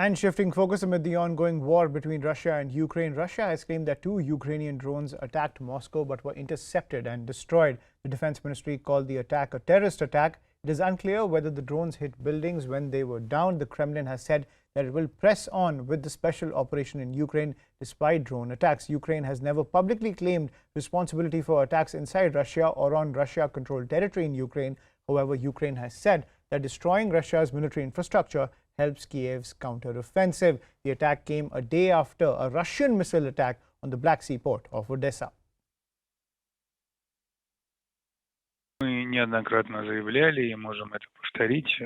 And shifting focus amid the ongoing war between Russia and Ukraine, Russia has claimed that 2 Ukrainian drones attacked Moscow but were intercepted and destroyed. The defense ministry called the attack a terrorist attack. It is unclear whether the drones hit buildings when they were down. The Kremlin has said that it will press on with the special operation in Ukraine despite drone attacks. Ukraine has never publicly claimed responsibility for attacks inside Russia or on Russia-controlled territory in Ukraine. However, Ukraine has said that destroying Russia's military infrastructure helps Kiev's counter-offensive. The attack came a day after a Russian missile attack on the Black Sea port of Odessa. Мы неоднократно заявляли и можем это повторить.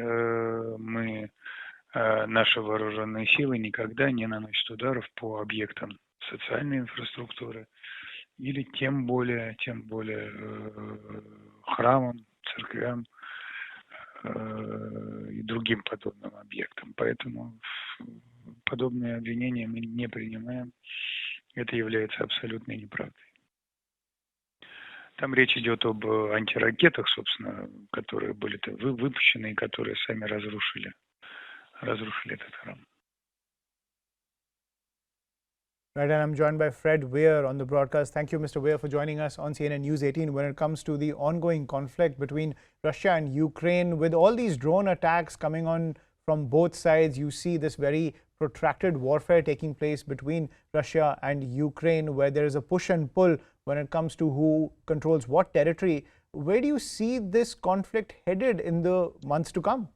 Наши вооруженные силы никогда не наносят ударов по объектам социальной инфраструктуры или тем более храмам, церквям и другим подобным объектам. Поэтому подобные обвинения мы не принимаем. Это является абсолютной неправдой. Там речь идет об антиракетах, собственно, которые были выпущены и которые сами разрушили этот храм. Right, and I'm joined by Fred Weir on the broadcast. Thank you, Mr. Weir, for joining us on CNN News 18. When it comes to the ongoing conflict between Russia and Ukraine, with all these drone attacks coming on from both sides, you see this very protracted warfare taking place between Russia and Ukraine, where there is a push and pull when it comes to who controls what territory. Where do you see this conflict headed in the months to come?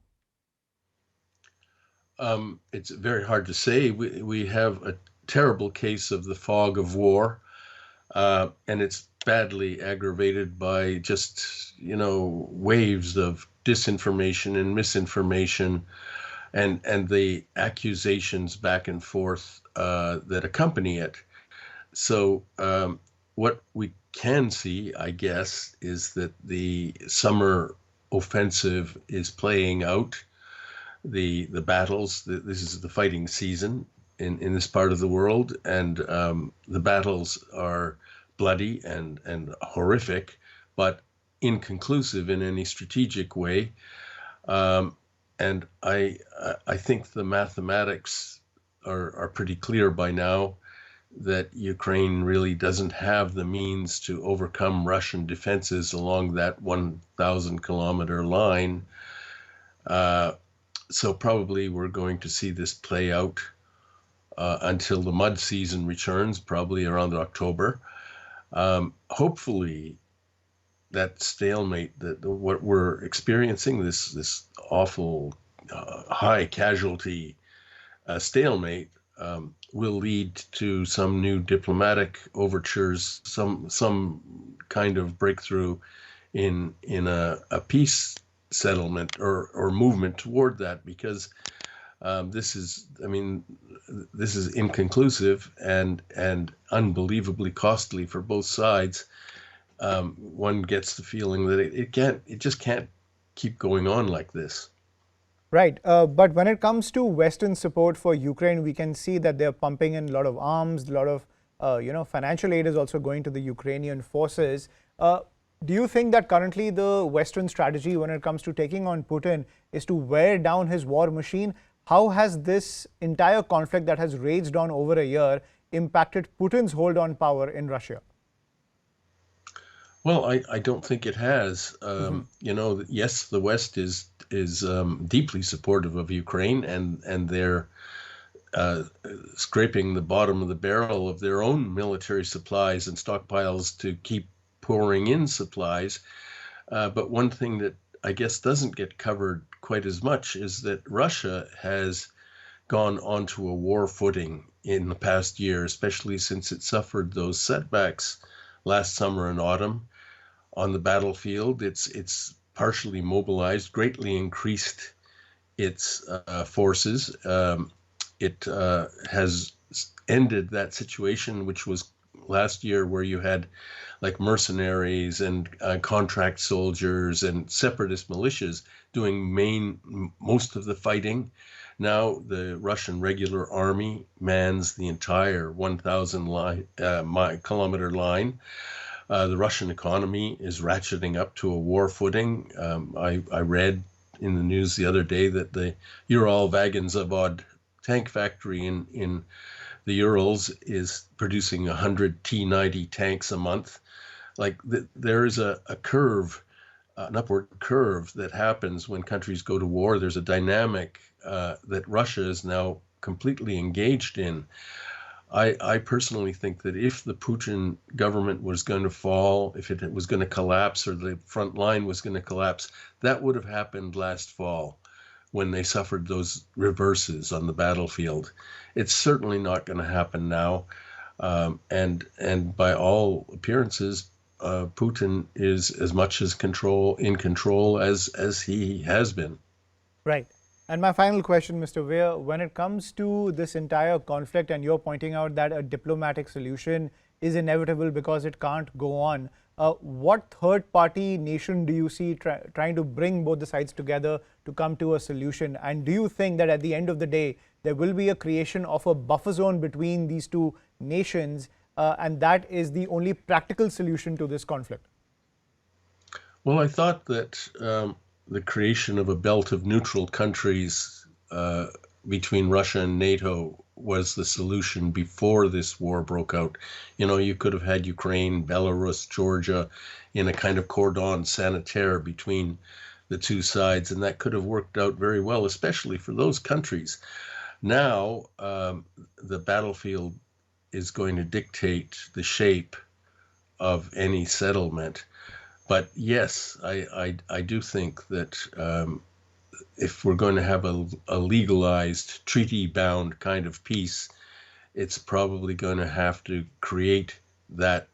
It's very hard to say. We have a terrible case of the fog of war, and it's badly aggravated by just, waves of disinformation and misinformation and the accusations back and forth that accompany it. So what we can see, I guess, is that the summer offensive is playing out. The battles, this is the fighting season in this part of the world, and the battles are bloody and horrific, but inconclusive in any strategic way. And I think the mathematics are pretty clear by now that Ukraine really doesn't have the means to overcome Russian defenses along that 1,000-kilometer line. So probably we're going to see this play out until the mud season returns, probably around October. Hopefully that stalemate, what we're experiencing, this awful high casualty stalemate, will lead to some new diplomatic overtures, some kind of breakthrough in a peace settlement or movement toward that, because this is inconclusive and unbelievably costly for both sides. One gets the feeling that it just can't keep going on like this. Right, but when it comes to Western support for Ukraine, we can see that they're pumping in a lot of arms, a lot of financial aid is also going to the Ukrainian forces. Do you think that currently the Western strategy when it comes to taking on Putin is to wear down his war machine? How has this entire conflict that has raged on over a year impacted Putin's hold on power in Russia? Well, I don't think it has. Yes, the West is deeply supportive of Ukraine, and they're scraping the bottom of the barrel of their own military supplies and stockpiles to keep pouring in supplies. But one thing that I guess doesn't get covered quite as much is that Russia has gone onto a war footing in the past year, especially since it suffered those setbacks last summer and autumn on the battlefield. It's partially mobilized, greatly increased its forces. It has ended that situation, which was last year, where you had like mercenaries and contract soldiers and separatist militias doing most of the fighting. Now the Russian regular army mans the entire 1,000-kilometer line. The Russian economy is ratcheting up to a war footing. I read in the news the other day that the Ural-Vaganzavod tank factory in the Urals is producing 100 T-90 tanks a month. Like there is a curve, an upward curve that happens when countries go to war. There's a dynamic that Russia is now completely engaged in. I personally think that if the Putin government was going to fall, if it was going to collapse or the front line was going to collapse, that would have happened last fall when they suffered those reverses on the battlefield. It's certainly not going to happen now. And by all appearances, Putin is as much as in control as he has been. Right. And my final question, Mr. Weir, when it comes to this entire conflict, and you're pointing out that a diplomatic solution is inevitable because it can't go on, what third-party nation do you see trying to bring both the sides together to come to a solution? And do you think that at the end of the day, there will be a creation of a buffer zone between these two nations, and that is the only practical solution to this conflict? Well, I thought that the creation of a belt of neutral countries between Russia and NATO was the solution before this war broke out. You know, you could have had Ukraine, Belarus, Georgia in a kind of cordon sanitaire between the two sides, and that could have worked out very well, especially for those countries. Now, the battlefield is going to dictate the shape of any settlement. But yes, I do think that if we're going to have a legalized, treaty-bound kind of peace, it's probably going to have to create that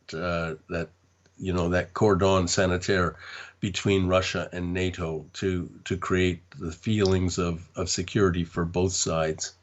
cordon sanitaire between Russia and NATO to create the feelings of security for both sides.